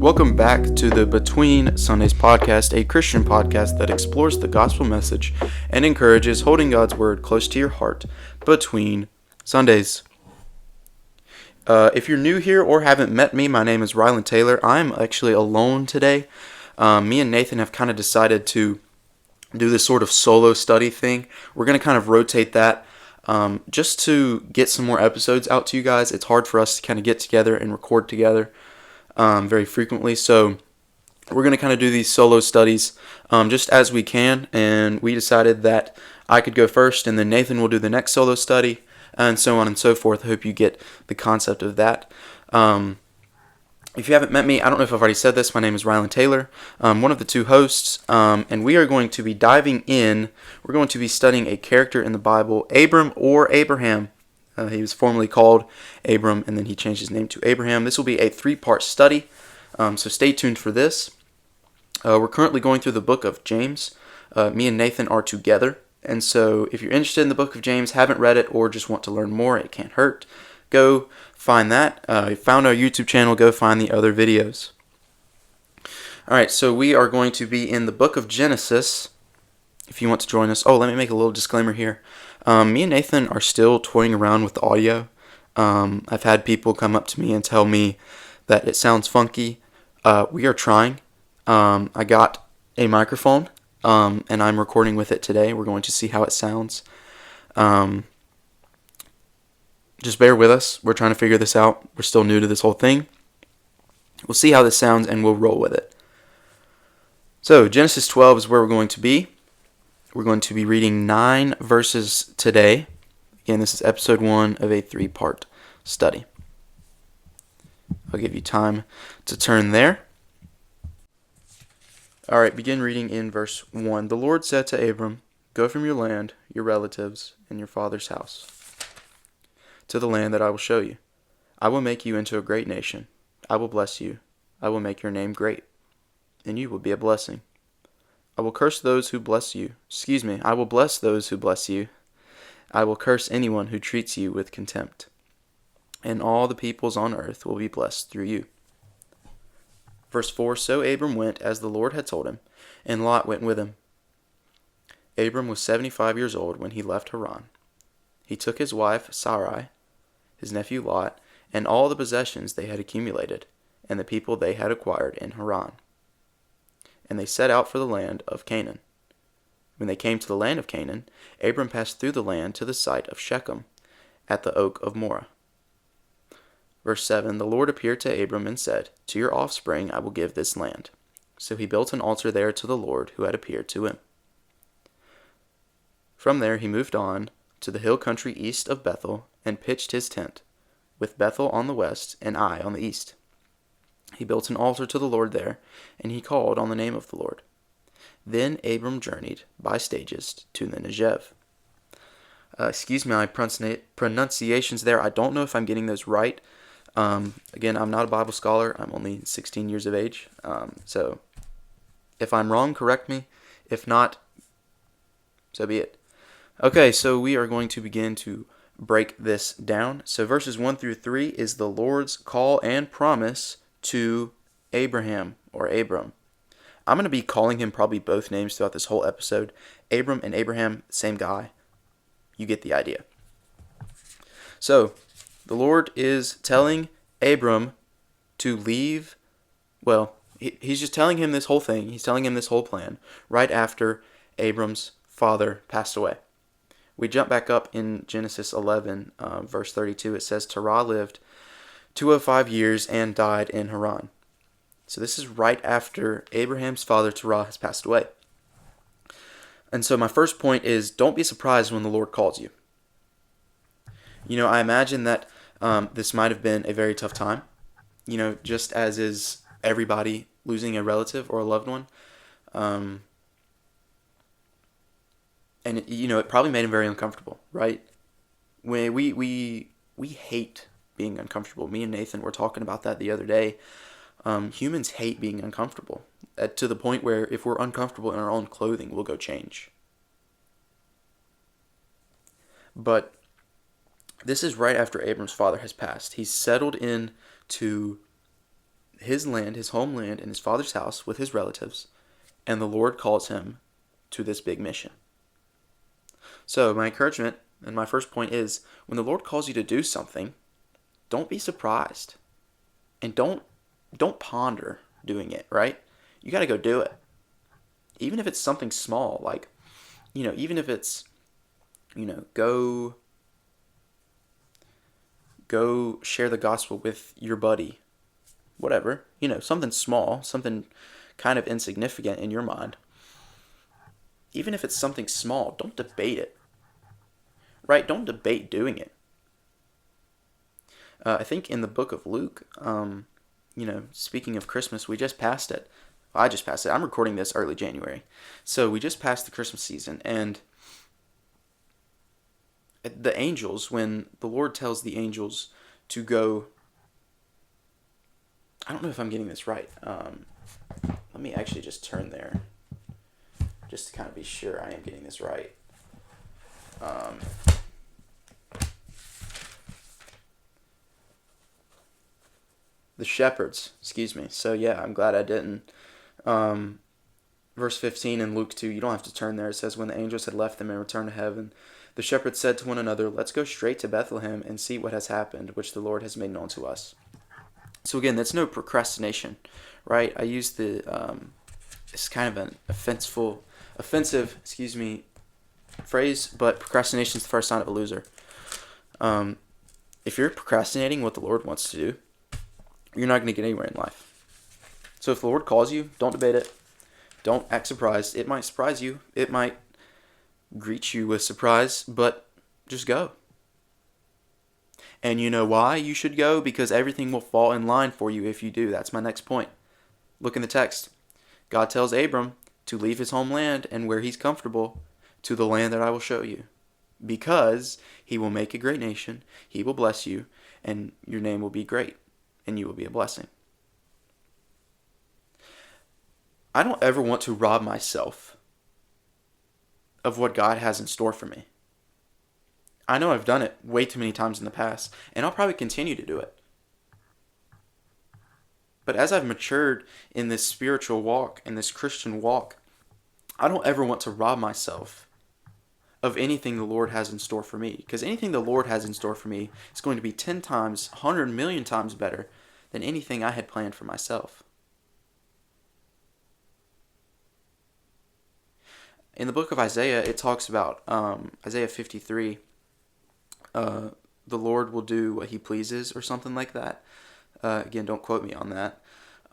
Welcome back to the Between Sundays podcast, a Christian podcast that explores the gospel message and encourages holding God's word close to your heart between Sundays. If you're new here or haven't met me, my name is Ryland Taylor. I'm actually alone today. Me and Nathan have kind of decided to do this sort of solo study thing. We're going to kind of rotate that just to get some more episodes out to you guys. It's hard for us to kind of get together and record together very frequently, so we're going to kind of do these solo studies just as we can, and we decided that I could go first and then Nathan will do the next solo study, and so on and so forth. I hope you get the concept of that. If you haven't met me, I don't know if I've already said this, my name is Ryland Taylor, one of the two hosts, and we are going to be diving in. We're going to be studying a character in the Bible, Abram or Abraham. He was formerly called Abram, and then he changed his name to Abraham. This will be a 3-part study, so stay tuned for this. We're currently going through the book of James. Me and Nathan are together, and so if you're interested in the book of James, haven't read it, or just want to learn more, it can't hurt, go find that. If you found our YouTube channel, go find the other videos. Alright, so we are going to be in the book of Genesis, if you want to join us. Oh, let me make a little disclaimer here. Me and Nathan are still toying around with the audio. I've had people come up to me and tell me that it sounds funky. We are trying. I got a microphone, and I'm recording with it today. We're going to see how it sounds. Just bear with us. We're trying to figure this out. We're still new to this whole thing. We'll see how this sounds, and we'll roll with it. So, Genesis 12 is where we're going to be. We're going to be reading 9 verses today. Again, this is episode 1 of a 3-part study. I'll give you time to turn there. Alright, begin reading in verse 1. The Lord said to Abram, "Go from your land, your relatives, and your father's house, to the land that I will show you. I will make you into a great nation. I will bless you. I will make your name great, and you will be a blessing. I will curse those who bless you. I will bless those who bless you. I will curse anyone who treats you with contempt. And all the peoples on earth will be blessed through you." Verse 4, So Abram went as the Lord had told him, and Lot went with him. Abram was 75 years old when he left Haran. He took his wife Sarai, his nephew Lot, and all the possessions they had accumulated, and the people they had acquired in Haran. And they set out for the land of Canaan. When they came to the land of Canaan, Abram passed through the land to the site of Shechem, at the oak of Moreh. Verse 7, The Lord appeared to Abram and said, "To your offspring I will give this land." So he built an altar there to the Lord who had appeared to him. From there he moved on to the hill country east of Bethel and pitched his tent, with Bethel on the west and Ai on the east. He built an altar to the Lord there, and he called on the name of the Lord. Then Abram journeyed by stages to the Negev. Excuse my pronunciations there. I don't know if I'm getting those right. Again, I'm not a Bible scholar. I'm only 16 years of age. So if I'm wrong, correct me. If not, so be it. Okay, so we are going to begin to break this down. So verses 1 through 3 is the Lord's call and promise to Abraham or Abram. I'm going to be calling him probably both names throughout this whole episode. Abram and Abraham, same guy. You get the idea. So, the Lord is telling Abram to leave. Well, he's just telling him this whole thing. He's telling him this whole plan right after Abram's father passed away. We jump back up in Genesis 11, verse 32. It says, Terah lived 205 years and died in Haran. So this is right after Abraham's father Terah has passed away. And so my first point is, don't be surprised when the Lord calls you. You know, I imagine that this might have been a very tough time. You know, just as is everybody losing a relative or a loved one. And, it probably made him very uncomfortable, right? We hate being uncomfortable. Me and Nathan were talking about that the other day. Humans hate being uncomfortable, to the point where if we're uncomfortable in our own clothing, we'll go change. But this is right after Abram's father has passed. He's settled in to his land, his homeland, and his father's house with his relatives, and the Lord calls him to this big mission. So my encouragement and my first point is, when the Lord calls you to do something, don't be surprised. And don't ponder doing it, right? You got to go do it. Even if it's something small, like, even if it's, go share the gospel with your buddy, whatever, something small, something kind of insignificant in your mind. Even if it's something small, don't debate it, right? Don't debate doing it. I think in the book of Luke, speaking of Christmas, we just passed it. Well, I just passed it. I'm recording this early January. So we just passed the Christmas season, and the angels, when the Lord tells the angels to go, I don't know if I'm getting this right. Let me actually just turn there, just to kind of be sure I am getting this right. The shepherds, excuse me. So yeah, I'm glad I didn't. Verse 15 in Luke 2, you don't have to turn there. It says, when the angels had left them and returned to heaven, the shepherds said to one another, let's go straight to Bethlehem and see what has happened, which the Lord has made known to us. So again, that's no procrastination, right? I use it's kind of an offensive, phrase, but procrastination is the first sign of a loser. If you're procrastinating what the Lord wants to do, you're not going to get anywhere in life. So if the Lord calls you, don't debate it. Don't act surprised. It might surprise you. It might greet you with surprise, but just go. And you know why you should go? Because everything will fall in line for you if you do. That's my next point. Look in the text. God tells Abram to leave his homeland and where he's comfortable to the land that I will show you. Because he will make a great nation, he will bless you, and your name will be great, and you will be a blessing. I don't ever want to rob myself of what God has in store for me. I know I've done it way too many times in the past, and I'll probably continue to do it. But as I've matured in this spiritual walk, in this Christian walk, I don't ever want to rob myself of anything the Lord has in store for me. Because anything the Lord has in store for me is going to be 10 times, 100 million times better than anything I had planned for myself. In the book of Isaiah, it talks about Isaiah 53, the Lord will do what he pleases or something like that. Again, don't quote me on that.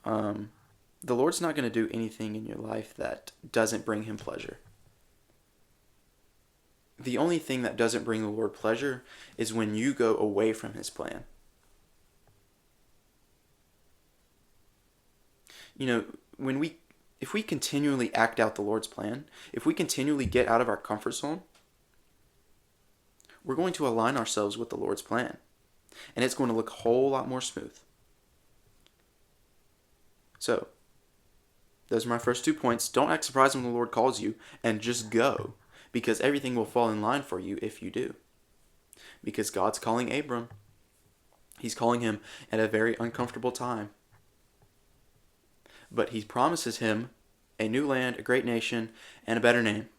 The Lord's not going to do anything in your life that doesn't bring him pleasure. The only thing that doesn't bring the Lord pleasure is when you go away from his plan. If we continually act out the Lord's plan, if we continually get out of our comfort zone, we're going to align ourselves with the Lord's plan. And it's going to look a whole lot more smooth. So, those are my first 2 points. Don't act surprised when the Lord calls you, and just go. Because everything will fall in line for you if you do. Because God's calling Abram. He's calling him at a very uncomfortable time. But he promises him a new land, a great nation, and a better name.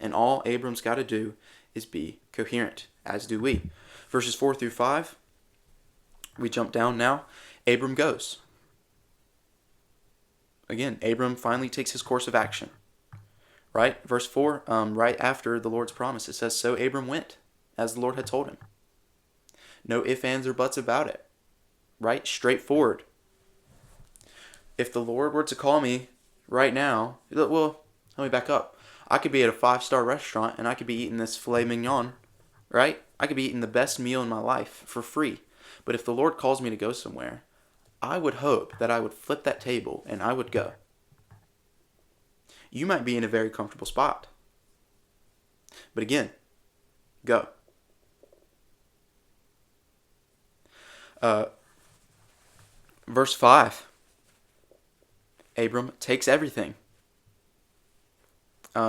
And all Abram's got to do is be coherent, as do we. Verses 4 through 5, we jump down now. Abram goes. Again, Abram finally takes his course of action. Right? Verse 4, right after the Lord's promise, it says, so Abram went, as the Lord had told him. No ifs, ands, or buts about it. Right? Straightforward. If the Lord were to call me right now, well, let me back up. I could be at a 5-star restaurant and I could be eating this filet mignon, right? I could be eating the best meal in my life for free. But if the Lord calls me to go somewhere, I would hope that I would flip that table and I would go. You might be in a very comfortable spot. But again, go. Verse 5. Abram takes everything.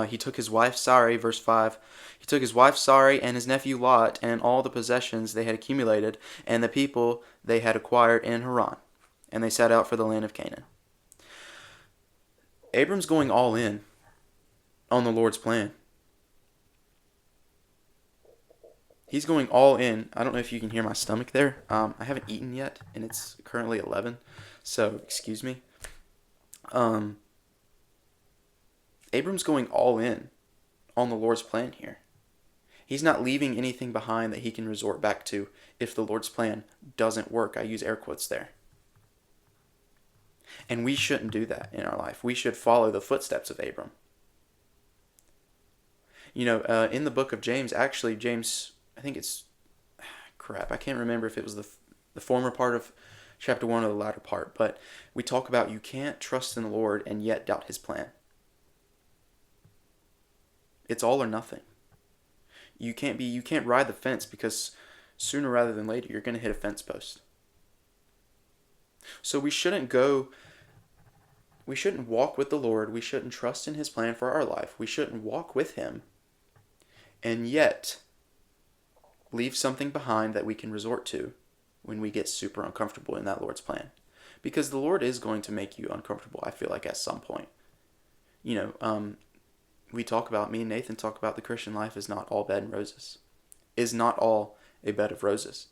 He took his wife Sarai, verse 5. He took his wife Sarai and his nephew Lot and all the possessions they had accumulated and the people they had acquired in Haran. and they set out for the land of Canaan. Abram's going all in on the Lord's plan. He's going all in. I don't know if you can hear my stomach there. I haven't eaten yet, and it's currently 11, so excuse me. Abram's going all in on the Lord's plan here. He's not leaving anything behind that he can resort back to if the Lord's plan doesn't work. I use air quotes there. And we shouldn't do that in our life. We should follow the footsteps of Abram. In the book of James, actually, James, I think it's, I can't remember if it was the former part of chapter 1 or the latter part, but we talk about you can't trust in the Lord and yet doubt his plan. It's all or nothing. You can't ride the fence, because sooner rather than later you're going to hit a fence post. So we shouldn't walk with the Lord. We shouldn't trust in his plan for our life. We shouldn't walk with him and yet leave something behind that we can resort to when we get super uncomfortable in that Lord's plan. Because the Lord is going to make you uncomfortable, I feel like, at some point. Me and Nathan talk about the Christian life is not all bed and roses. Is not all a bed of roses.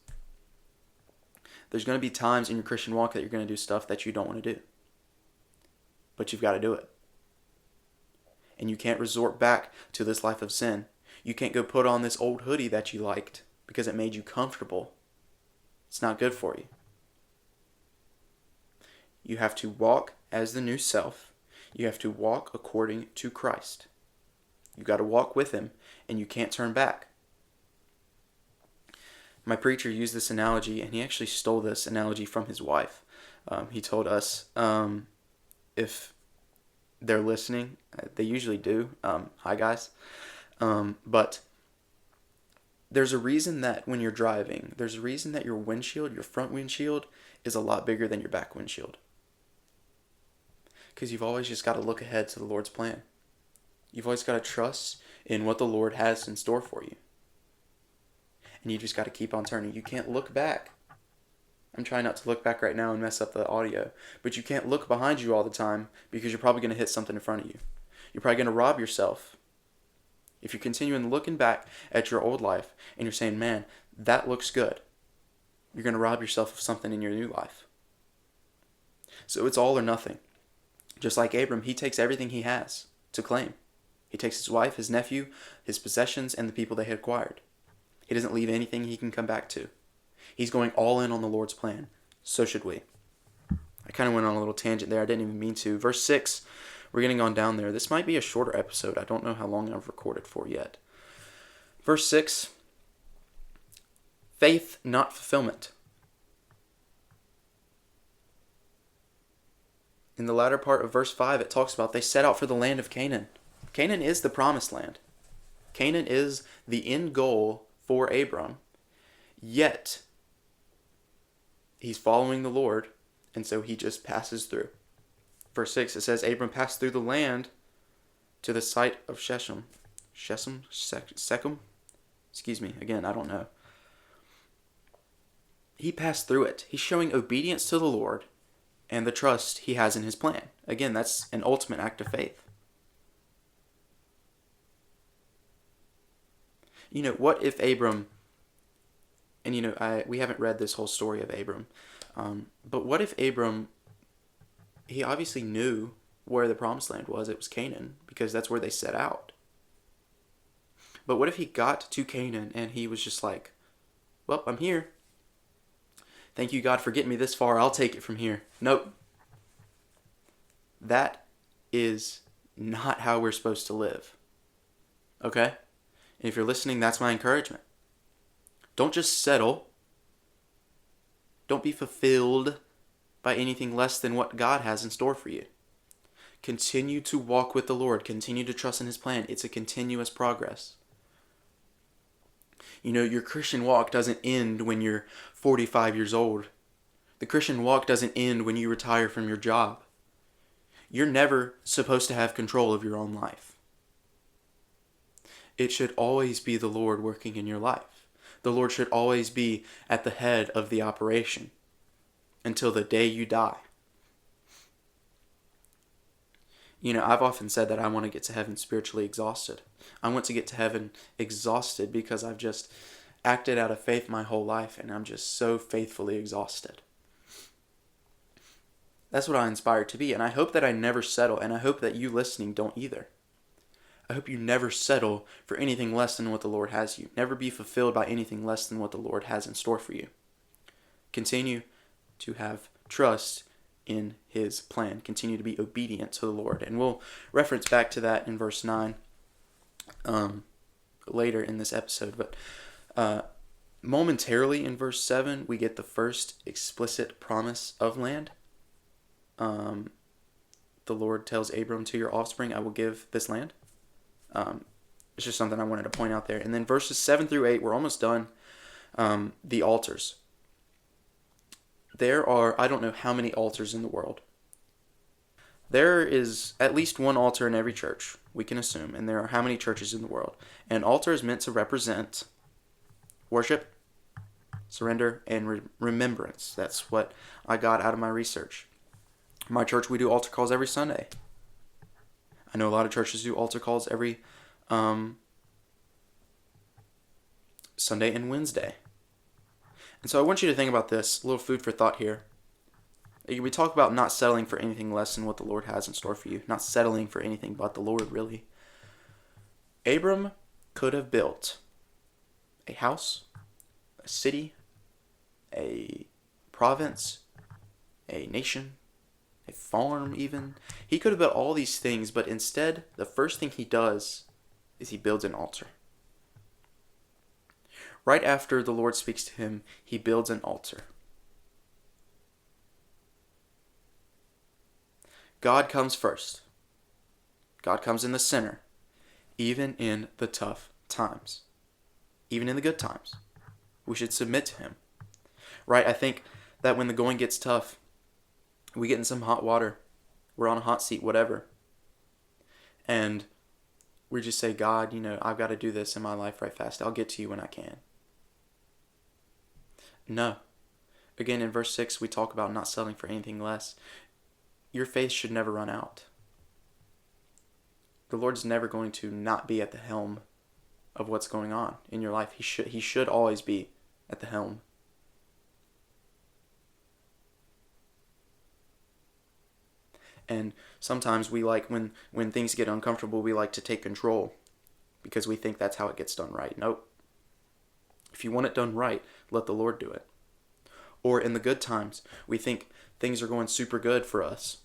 There's going to be times in your Christian walk that you're going to do stuff that you don't want to do. But you've got to do it. And you can't resort back to this life of sin. You can't go put on this old hoodie that you liked because it made you comfortable. It's not good for you. You have to walk as the new self. You have to walk according to Christ. You got to walk with him, and you can't turn back. My preacher used this analogy, and he actually stole this analogy from his wife. He told us, if they're listening, they usually do. Hi, guys. But there's a reason that when you're driving, there's a reason that your windshield, your front windshield, is a lot bigger than your back windshield. Because you've always just got to look ahead to the Lord's plan. You've always got to trust in what the Lord has in store for you. And you just got to keep on turning. You can't look back. I'm trying not to look back right now and mess up the audio. But you can't look behind you all the time, because you're probably going to hit something in front of you. You're probably going to rob yourself. If you're continuing looking back at your old life and you're saying, man, that looks good, you're going to rob yourself of something in your new life. So it's all or nothing. Just like Abram, he takes everything he has to claim. He takes his wife, his nephew, his possessions, and the people they had acquired. He doesn't leave anything he can come back to. He's going all in on the Lord's plan. So should we. I kind of went on a little tangent there. I didn't even mean to. Verse 6, we're getting on down there. This might be a shorter episode. I don't know how long I've recorded for yet. Verse 6, faith, not fulfillment. In the latter part of verse 5, it talks about they set out for the land of Canaan. Canaan is the promised land. Canaan is the end goal for Abram. Yet, he's following the Lord, and so he just passes through. Verse 6, it says, Abram passed through the land to the site of Shechem. Shechem? Excuse me, again, I don't know. He passed through it. He's showing obedience to the Lord and the trust he has in his plan. Again, that's an ultimate act of faith. What if Abram, and we haven't read this whole story of Abram, but what if Abram, he obviously knew where the promised land was. It was Canaan, because that's where they set out. But what if he got to Canaan and he was just like, well, I'm here. Thank you, God, for getting me this far. I'll take it from here. Nope. That is not how we're supposed to live. Okay? And if you're listening, that's my encouragement. Don't just settle. Don't be fulfilled by anything less than what God has in store for you. Continue to walk with the Lord. Continue to trust in his plan. It's a continuous progress. Your Christian walk doesn't end when you're 45 years old. The Christian walk doesn't end when you retire from your job. You're never supposed to have control of your own life. It should always be the Lord working in your life. The Lord should always be at the head of the operation. until the day you die. You know, I've often said that I want to get to heaven spiritually exhausted. I want to get to heaven exhausted because I've just acted out of faith my whole life and I'm just so faithfully exhausted. That's what I inspire to be, and I hope that I never settle, and I hope that you listening don't either. I hope you never settle for anything less than what the Lord has you. Never be fulfilled by anything less than what the Lord has in store for you. Continue to have trust in His plan. Continue to be obedient to the Lord. And we'll reference back to that in verse 9 later in this episode. But momentarily in verse 7, we get the first explicit promise of land. The Lord tells Abram, to your offspring I will give this land. It's just something I wanted to point out there. And then verses 7 through 8, we're almost done. The altars. There are, I don't know how many altars in the world. There is at least one altar in every church, we can assume. And there are how many churches in the world. An altar is meant to represent worship, surrender, and remembrance. That's what I got out of my research. My church, we do altar calls every Sunday. I know a lot of churches do altar calls every Sunday and Wednesday. And so I want you to think about this, a little food for thought here. We talk about not settling for anything less than what the Lord has in store for you. Not settling for anything but the Lord, really. Abram could have built a house, a city, a province, a nation, a farm even. He could have built all these things, but instead, the first thing he does is he builds an altar. Right after the Lord speaks to him, he builds an altar. God comes first. God comes in the center, even in the tough times, even in the good times. We should submit to Him. Right? I think that when the going gets tough, we get in some hot water, we're on a hot seat, whatever, and we just say, God, I've got to do this in my life right fast. I'll get to you when I can. No. Again, in verse 6, we talk about not settling for anything less. Your faith should never run out. The Lord's never going to not be at the helm of what's going on in your life. He should always be at the helm. And sometimes we like, when things get uncomfortable, we like to take control because we think that's how it gets done right. Nope. If you want it done right, let the Lord do it. Or in the good times, we think things are going super good for us.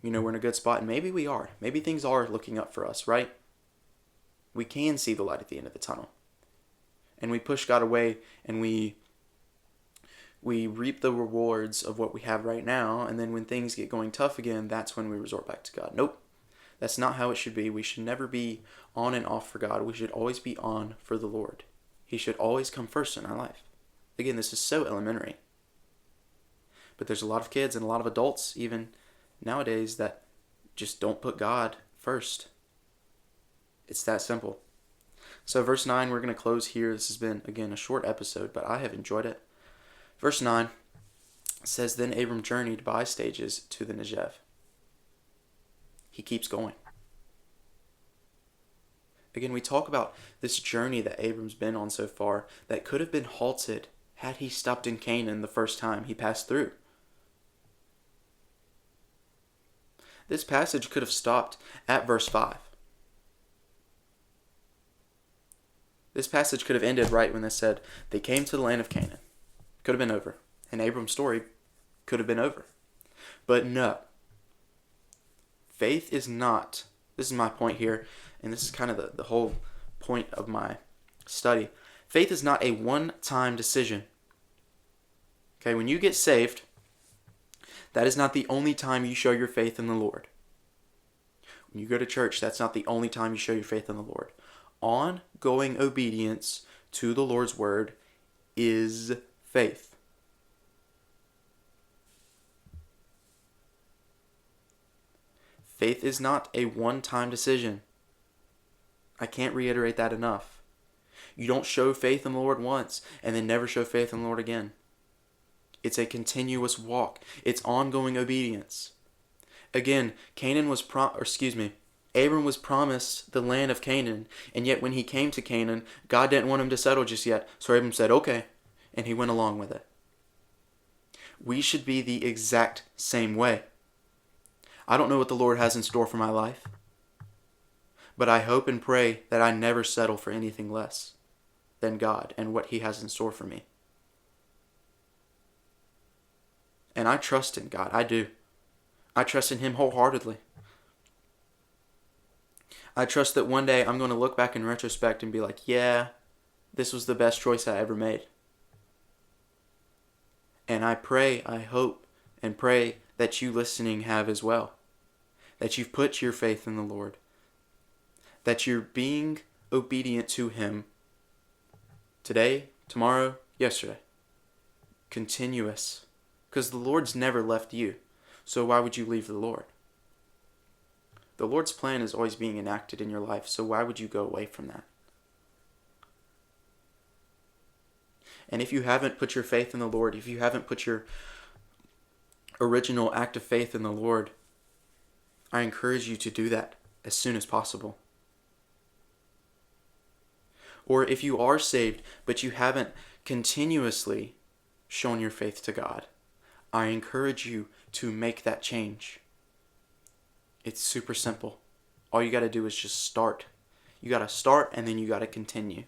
We're in a good spot, and maybe we are. Maybe things are looking up for us, right? We can see the light at the end of the tunnel. And we push God away, and we reap the rewards of what we have right now, and then when things get going tough again, that's when we resort back to God. Nope. That's not how it should be. We should never be on and off for God. We should always be on for the Lord. He should always come first in our life. Again, this is so elementary. But there's a lot of kids and a lot of adults, even nowadays, that just don't put God first. It's that simple. So verse 9, we're going to close here. This has been, again, a short episode, but I have enjoyed it. Verse 9 says, Then Abram journeyed by stages to the Negev. He keeps going. Again, we talk about this journey that Abram's been on so far that could have been halted had he stopped in Canaan the first time he passed through. This passage could have stopped at verse 5. This passage could have ended right when they said, they came to the land of Canaan. Could have been over. And Abram's story could have been over. But no. Faith is not, this is my point here, and this is kind of the whole point of my study. Faith is not a one-time decision. Okay, when you get saved, that is not the only time you show your faith in the Lord. When you go to church, that's not the only time you show your faith in the Lord. Ongoing obedience to the Lord's word is faith. Faith is not a one-time decision. I can't reiterate that enough. You don't show faith in the Lord once and then never show faith in the Lord again. It's a continuous walk. It's ongoing obedience. Again, Abram was promised the land of Canaan, and yet when he came to Canaan, God didn't want him to settle just yet. So Abram said, okay, and he went along with it. We should be the exact same way. I don't know what the Lord has in store for my life, but I hope and pray that I never settle for anything less than God and what He has in store for me. And I trust in God. I do. I trust in Him wholeheartedly. I trust that one day I'm going to look back in retrospect and be like, yeah, this was the best choice I ever made. And I pray, I hope, and pray that you listening have as well. That you've put your faith in the Lord. That you're being obedient to Him today, tomorrow, yesterday. Continuous. Because the Lord's never left you. So why would you leave the Lord? The Lord's plan is always being enacted in your life, so why would you go away from that? And if you haven't put your faith in the Lord, if you haven't put your original act of faith in the Lord, I encourage you to do that as soon as possible. Or if you are saved, but you haven't continuously shown your faith to God, I encourage you to make that change. It's super simple. All you got to do is just start. You got to start and then you got to continue.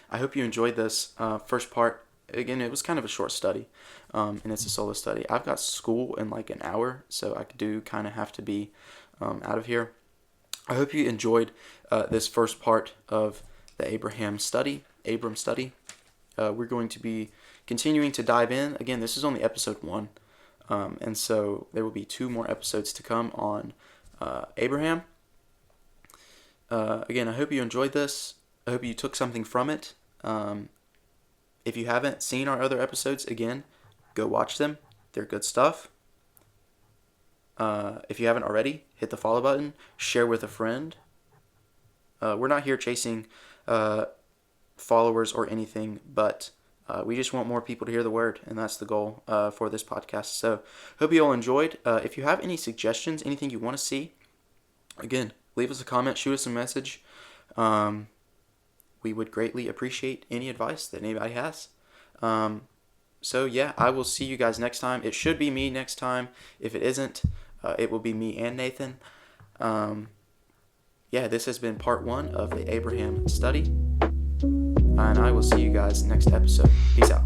I hope you enjoyed this first part. Again, it was kind of a short study, and it's a solo study. I've got school in like an hour, so I do kind of have to be out of here. I hope you enjoyed this first part of the Abram study. We're going to be continuing to dive in. Again, this is only episode 1, and so there will be 2 more episodes to come on Abraham. Again, I hope you enjoyed this. I hope you took something from it. If you haven't seen our other episodes, again, go watch them. They're good stuff. If you haven't already, hit the follow button. Share with a friend. We're not here chasing followers or anything, but we just want more people to hear the word, and that's the goal for this podcast. So, hope you all enjoyed. If you have any suggestions, anything you want to see, again, leave us a comment, shoot us a message. We would greatly appreciate any advice that anybody has. So yeah, I will see you guys next time. It should be me next time. If it isn't, it will be me and Nathan. Yeah, this has been part 1 of the Abraham study. And I will see you guys next episode. Peace out.